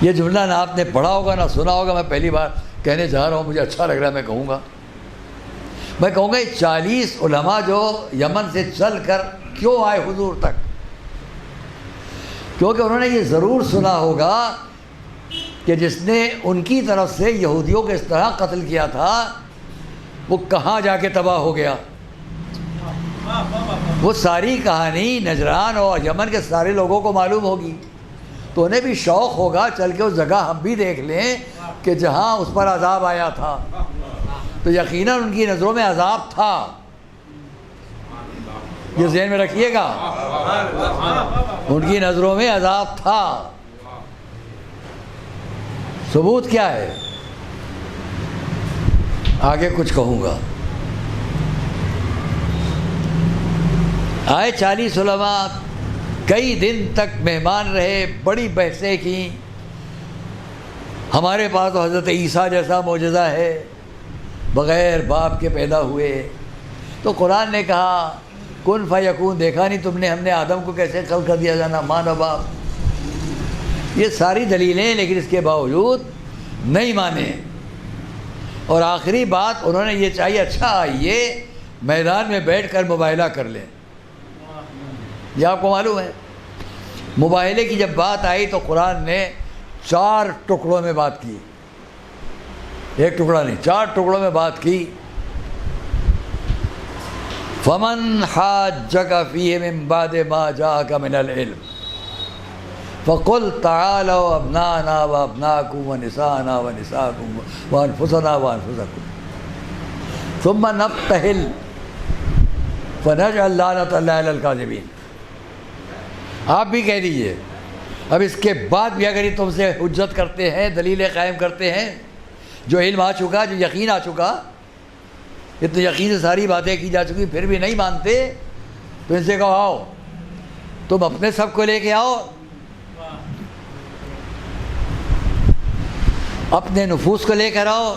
یہ جملہ نہ آپ نے پڑھا ہوگا نہ سنا ہوگا، میں پہلی بار کہنے جا رہا ہوں، مجھے اچھا لگ رہا ہے، میں کہوں گا یہ 40 علماء جو یمن سے چل کر کیوں آئے حضور تک، کیونکہ انہوں نے یہ ضرور سنا ہوگا کہ جس نے ان کی طرف سے یہودیوں کو اس طرح قتل کیا تھا وہ کہاں جا کے تباہ ہو گیا. وہ ساری کہانی نجران اور یمن کے سارے لوگوں کو معلوم ہوگی، تو انہیں بھی شوق ہوگا چل کے اس جگہ ہم بھی دیکھ لیں کہ جہاں اس پر عذاب آیا تھا. تو یقیناً ان کی نظروں میں عذاب تھا، یہ ذہن میں رکھیے گا، ان کی نظروں میں عذاب تھا. ثبوت کیا ہے؟ آگے کچھ کہوں گا. آئے 40 علماء کئی دن تک مہمان رہے، بڑی بحثیں کی. ہمارے پاس تو حضرت عیسیٰ جیسا معجزہ ہے، بغیر باپ کے پیدا ہوئے. تو قرآن نے کہا کن فیکون، دیکھا نہیں تم نے ہم نے آدم کو کیسے خلق کر دیا جانا، ماں و باپ. یہ ساری دلیلیں، لیکن اس کے باوجود نہیں مانے. اور آخری بات انہوں نے یہ چاہیے، اچھا آئیے میدان میں بیٹھ کر مباہلہ کر لیں. یہ آپ کو معلوم ہے، مباہلے کی جب بات آئی تو قرآن نے 4 ٹکڑوں میں بات کی، ایک ٹکڑا نہیں، 4 ٹکڑوں میں بات کی. فمن حاجک فیہ من بعد ما جاءک من العلم فقل تعالوا ابناءنا وابناءکم ونساءنا ونساءکم وانفسنا وانفسکم ثم نبتہل فنجعل لعنۃ اللہ علی الکاذبین. آپ بھی کہہ دیجئے. اب اس کے بعد بھی اگر یہ تم سے حجت کرتے ہیں، دلیلیں قائم کرتے ہیں، جو علم آ چکا، جو یقین آ چکا، اتنے یقین سے ساری باتیں کی جا چکی، پھر بھی نہیں مانتے، تو ان سے کہو آؤ تم اپنے سب کو لے کے آؤ، اپنے نفوس کو لے کر آؤ،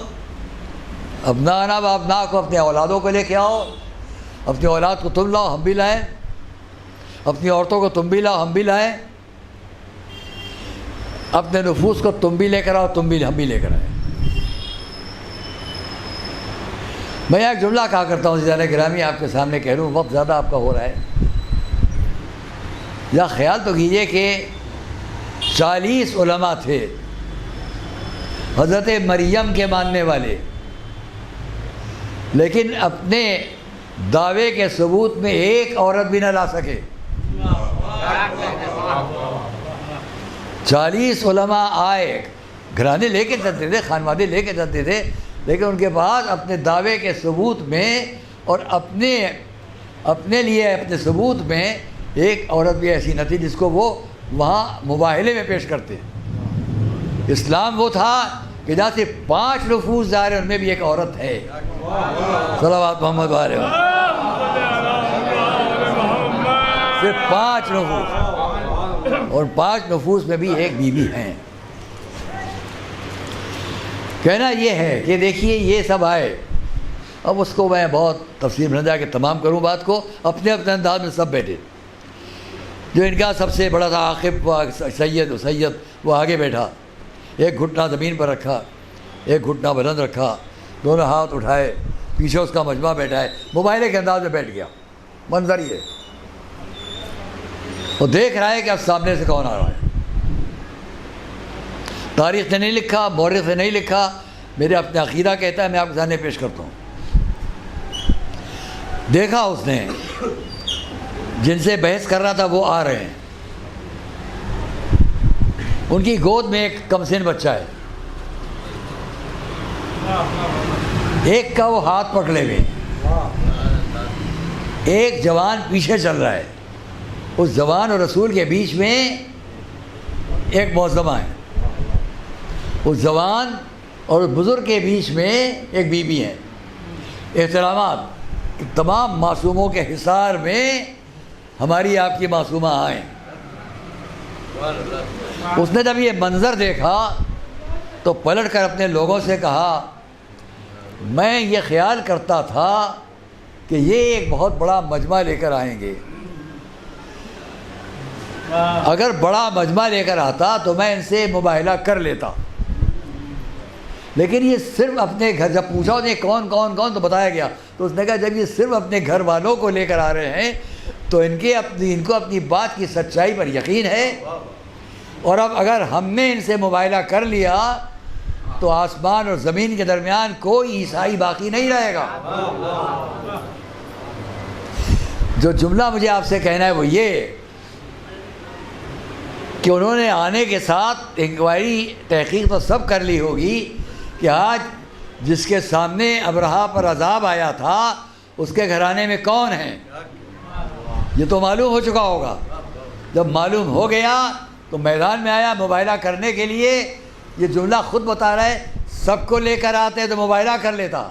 ابنانا و ابنا کو، اپنے اولادوں کو لے کے آؤ. اپنی اولاد کو تم لاؤ، ہم بھی لائیں. اپنی عورتوں کو تم بھی لاؤ، ہم بھی لائیں. اپنے نفوس کو تم بھی لے کر آؤ، تم بھی، ہم بھی لے کر آئیں. میں ایک جملہ کہا کرتا ہوں زیادہ گرامی، آپ کے سامنے کہہ لوں، وقت زیادہ آپ کا ہو رہا ہے. یا خیال تو کیجئے کہ 40 علماء تھے حضرت مریم کے ماننے والے، لیکن اپنے دعوے کے ثبوت میں ایک عورت بھی نہ لا سکے. 40 علماء آئے، گھرانے لے کے چلتے تھے، خانوادے لے کے چلتے تھے، لیکن ان کے پاس اپنے دعوے کے ثبوت میں اور اپنے لیے اپنے ثبوت میں ایک عورت بھی ایسی نہ تھی جس کو وہ وہاں مباہلے میں پیش کرتے. اسلام وہ تھا کہ جہاں سے 5 نفوس ظاہر ہیں، ان میں بھی ایک عورت ہے. صلوات محمد علیہ وسلم. صرف 5 نفوس، اور 5 نفوس میں بھی ایک بیوی ہیں. کہنا یہ ہے کہ دیکھیے یہ سب آئے. اب اس کو میں بہت تفصیل میں نہ جا کے تمام کروں بات کو، اپنے اپنے انداز میں سب بیٹھے. جو ان کا سب سے بڑا تھا عاقب سید وہ آگے بیٹھا، ایک گھٹنا زمین پر رکھا، ایک گھٹنا بلند رکھا، دونوں ہاتھ اٹھائے، پیچھے اس کا مجمع بیٹھا ہے، موبائل کے انداز میں بیٹھ گیا. منظر یہ وہ دیکھ رہا ہے کہ اب سامنے سے کون آ رہا ہے. تاریخ نے نہیں لکھا، مورخ نے نہیں لکھا، میرے اپنے عقیدہ کہتا ہے، میں آپ کے سامنے پیش کرتا ہوں. دیکھا اس نے جن سے بحث کر رہا تھا وہ آ رہے ہیں. ان کی گود میں ایک کمسن بچہ ہے، ایک کا وہ ہاتھ پکڑے ہوئے، ایک جوان پیچھے چل رہا ہے. اس جوان اور رسول کے بیچ میں ایک معظمہ ہے. اس جوان اور بزرگ کے بیچ میں ایک بی بی ہے. احترامات تمام معصوموں کے حصار میں ہماری آپ کی معصومہ آئیں. اس نے جب یہ منظر دیکھا تو پلٹ کر اپنے لوگوں سے کہا، میں یہ خیال کرتا تھا کہ یہ ایک بہت بڑا مجمع لے کر آئیں گے. اگر بڑا مجمع لے کر آتا تو میں ان سے مباہلہ کر لیتا، لیکن یہ صرف اپنے گھر، جب پوچھا انہیں کون کون کون تو بتایا گیا، تو اس نے کہا جب یہ صرف اپنے گھر والوں کو لے کر آ رہے ہیں تو ان کو اپنی بات کی سچائی پر یقین ہے، اور اب اگر ہم نے ان سے مباہلہ کر لیا تو آسمان اور زمین کے درمیان کوئی عیسائی باقی نہیں رہے گا۔ جو جملہ مجھے آپ سے کہنا ہے وہ یہ کہ انہوں نے آنے کے ساتھ انکوائری تحقیق تو سب کر لی ہوگی کہ آج جس کے سامنے ابرہہ پر عذاب آیا تھا اس کے گھرانے میں کون ہیں، یہ تو معلوم ہو چکا ہوگا۔ جب معلوم ہو گیا تو میدان میں آیا مباہلہ کرنے کے لیے۔ یہ جملہ خود بتا رہا ہے سب کو لے کر آتے تو مباہلہ کر لیتا،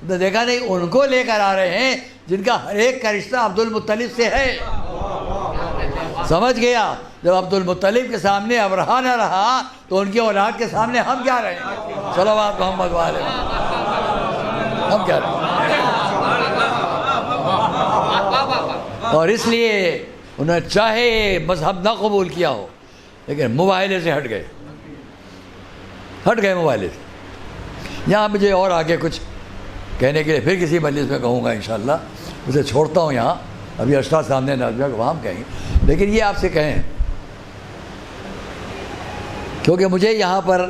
تو دیکھا نہیں ان کو لے کر آ رہے ہیں جن کا ہر ایک کا رشتہ عبد المطلب سے ہے۔ سمجھ گیا؟ جب عبد المطلب کے سامنے ابرہہ نہ رہا تو ان کی اولاد کے سامنے ہم کیا رہیں گے؟ صلوات محمد والے ہم کیا رہیں گے؟ اور اس لیے انہوں نے چاہے مذہب نہ قبول کیا ہو لیکن مباہلے سے ہٹ گئے مباہلے سے۔ یہاں مجھے اور آگے کچھ کہنے کے لیے پھر کسی مجلس میں کہوں گا انشاءاللہ، اسے چھوڑتا ہوں یہاں، ابھی اشرا سامنے نازمیہ کو وہاں کہیں گے، لیکن یہ آپ سے کہیں کیونکہ مجھے یہاں پر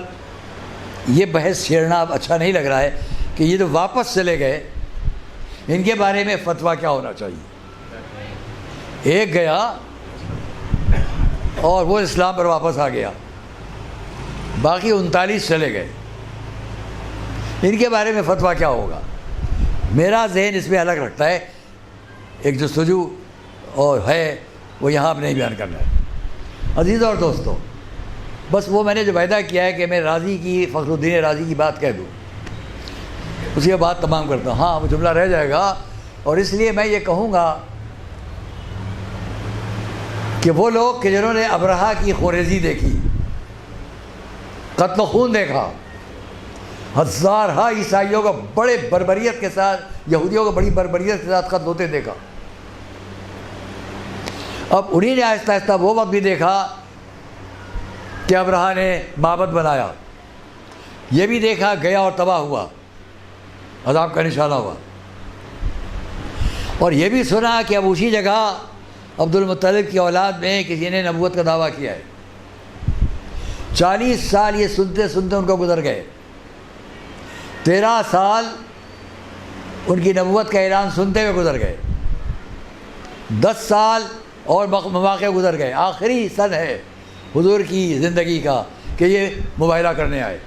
یہ بحث چھیڑنا اب اچھا نہیں لگ رہا ہے کہ یہ جو واپس چلے گئے ان کے بارے میں فتویٰ کیا ہونا چاہیے۔ ایک گیا اور وہ اسلام پر واپس آ گیا، باقی 39 چلے گئے، ان کے بارے میں فتویٰ کیا ہوگا؟ میرا ذہن اس میں الگ رکھتا ہے، ایک جستجو اور ہے وہ یہاں اب نہیں بیان کرنا ہے۔ عزیز اور دوستو، بس وہ میں نے جو وعدہ کیا ہے کہ میں راضی کی، فخر الدین راضی کی بات کہہ دوں، اسی کے بعد تمام کرتا ہوں۔ ہاں وہ جملہ رہ جائے گا، اور اس لیے میں یہ کہوں گا کہ وہ لوگ کہ جنہوں نے ابرہہ کی خوریزی دیکھی، قتل و خون دیکھا، ہزارہا عیسائیوں کو بڑے بربریت کے ساتھ، یہودیوں کو بڑی بربریت کے ساتھ قتل ہوتے دیکھا، اب انہی نے آہستہ آہستہ وہ وقت بھی دیکھا کہ ابرہہ نے معبد بنایا، یہ بھی دیکھا گیا اور تباہ ہوا، عذاب کا نشانہ ہوا، اور یہ بھی سنا کہ اب اسی جگہ عبد المطلب کی اولاد میں کسی نے نبوت کا دعویٰ کیا ہے۔ 40 سال یہ سنتے سنتے ان کو گزر گئے، 13 سال ان کی نبوت کا اعلان سنتے ہوئے گزر گئے، 10 سال اور مواقع گزر گئے، آخری سن ہے حضور کی زندگی کا کہ یہ مباہلہ کرنے آئے۔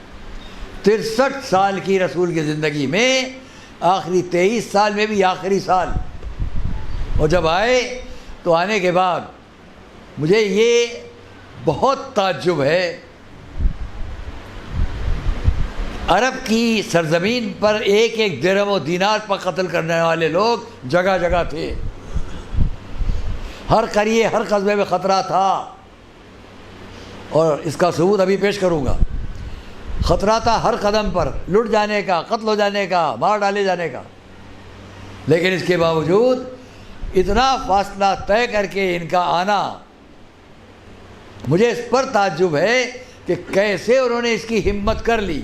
63 سال کی رسول کی زندگی میں آخری 23 سال میں بھی آخری سال، اور جب آئے تو آنے کے بعد مجھے یہ بہت تعجب ہے، عرب کی سرزمین پر ایک ایک درہم و دینار پر قتل کرنے والے لوگ جگہ جگہ تھے، ہر قریے ہر قصبے میں خطرہ تھا، اور اس کا ثبوت ابھی پیش کروں گا۔ خطرہ تھا ہر قدم پر، لٹ جانے کا، قتل ہو جانے کا، مار ڈالے جانے کا، لیکن اس کے باوجود اتنا فاصلہ طے کر کے ان کا آنا، مجھے اس پر تعجب ہے کہ کیسے انہوں نے اس کی ہمت کر لی۔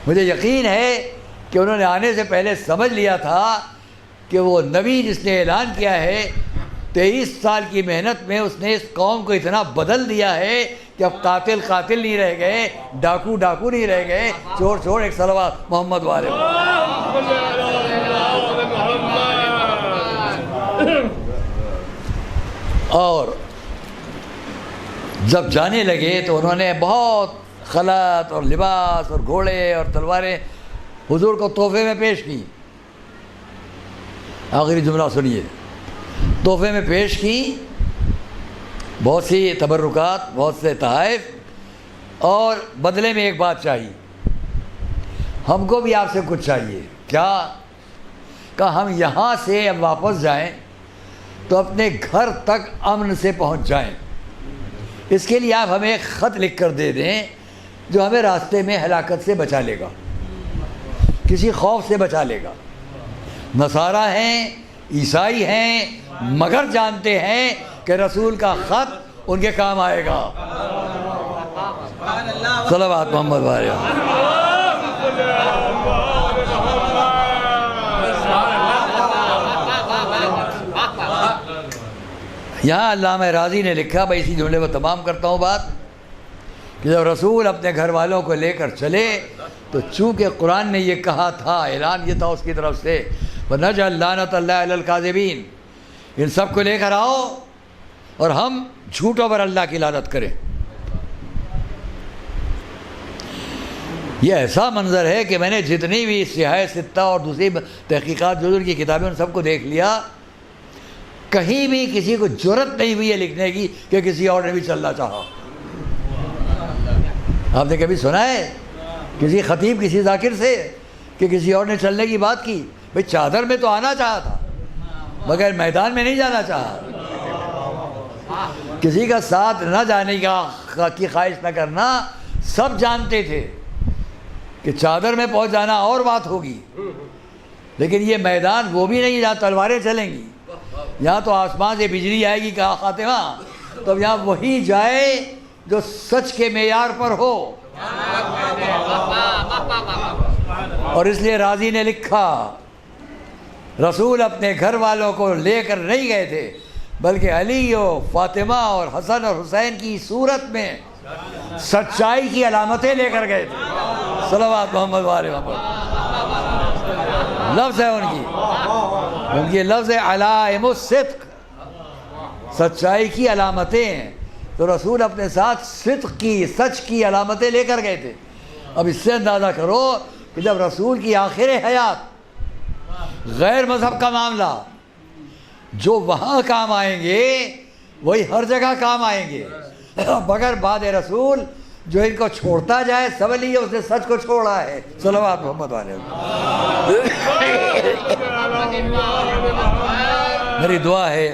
مجھے یقین ہے کہ انہوں نے آنے سے پہلے سمجھ لیا تھا کہ وہ نبی جس نے اعلان کیا ہے 23 سال کی محنت میں اس نے اس قوم کو اتنا بدل دیا ہے کہ اب قاتل قاتل نہیں رہ گئے، ڈاکو ڈاکو نہیں رہ گئے، چور چور۔ ایک صلوات محمد والے۔ اور جب جانے لگے تو انہوں نے بہت خلعت اور لباس اور گھوڑے اور تلواریں حضور کو تحفے میں پیش کی۔ آخری جملہ سنیے، تحفے میں پیش کی، بہت سی تبرکات، بہت سے تحائف، اور بدلے میں ایک بات چاہیے، ہم کو بھی آپ سے کچھ چاہیے۔ کیا؟ کہ ہم یہاں سے اب واپس جائیں تو اپنے گھر تک امن سے پہنچ جائیں، اس کے لیے آپ ہمیں ایک خط لکھ کر دے دیں جو ہمیں راستے میں ہلاکت سے بچا لے گا، کسی خوف سے بچا لے گا۔ نصارہ ہیں، عیسائی ہیں، مگر جانتے ہیں کہ رسول کا خط ان کے کام آئے گا۔ صلوات محمد والے۔ یہاں علامہ راضی نے لکھا، میں اسی جملے میں تمام کرتا ہوں بات، کہ جب رسول اپنے گھر والوں کو لے کر چلے تو چونکہ قرآن نے یہ کہا تھا، اعلان یہ تھا اس کی طرف سے، وَنَجْعَلْ لَعْنَةَ اللَّهِ عَلَى الْكَاذِبِينَ، ان سب کو لے کر آؤ اور ہم جھوٹوں پر اللہ کی لعنت کریں۔ یہ ایسا منظر ہے کہ میں نے جتنی بھی سیاہ ستہ اور دوسری تحقیقات جو کی کتابیں ان سب کو دیکھ لیا، کہیں بھی کسی کو جرأت نہیں ہوئی ہے لکھنے کی کہ کسی اور نے بھی چلنا چاہا۔ آپ نے کبھی سنا ہے کسی خطیب کسی ذاکر سے کہ کسی اور نے چلنے کی بات کی؟ بھئی چادر میں تو آنا چاہا تھا مگر میدان میں نہیں جانا چاہا۔ کسی کا ساتھ نہ جانے کی خواہش نہ کرنا، سب جانتے تھے کہ چادر میں پہنچ جانا اور بات ہوگی، لیکن یہ میدان وہ بھی نہیں جہاں تلواریں چلیں گی، یہاں تو آسمان سے بجلی آئے گی کہا خاتمہ، تو یہاں وہی جائے جو سچ کے معیار پر ہو۔ اور اس لیے راضی نے لکھا رسول اپنے گھر والوں کو لے کر نہیں گئے تھے بلکہ علی و فاطمہ اور حسن اور حسین کی صورت میں سچائی کی علامتیں لے کر گئے تھے۔ صلوات محمد وآل محمد لفظ ہے ان کی لفظ ہے علائم الصدق، سچائی کی علامتیں ہیں، تو رسول اپنے ساتھ صدق کی، سچ کی علامتیں لے کر گئے تھے۔ اب اس سے اندازہ کرو کہ جب رسول کی آخر حیات غیر مذہب کا معاملہ جو وہاں کام آئیں گے وہی ہر جگہ کام آئیں گے، مگر بعد رسول جو ان کو چھوڑتا جائے سب لیے اس نے سچ کو چھوڑا ہے۔ صلوات محمد علیہ۔ میری دعا ہے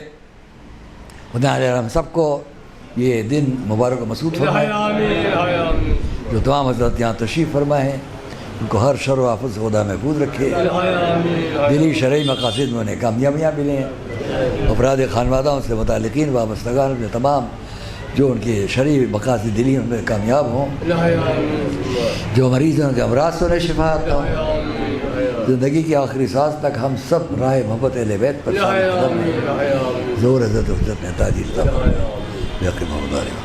خدا ہم سب کو یہ دن مبارک و مسعود فرمائے۔ جو تمام حضرات یہاں تشریف فرمائے ہیں ان کو ہر شر و آفت سے خدا محفوظ رکھے، دلی شرعی مقاصد میں انہیں کامیابیاں ملیں، افراد خانوادہ سے متعلقین وابستگان میں تمام جو ان کے شرعی مقاصد دلی ان میں کامیاب ہوں، جو مریض ہیں ان کے امراض سے انہیں شفا عطا ہو، زندگی کی آخری سانس تک ہم سب راہ محبت اہل بیت پر زور عزت و عزت میں تاجر تھا یقین محمد علیہ۔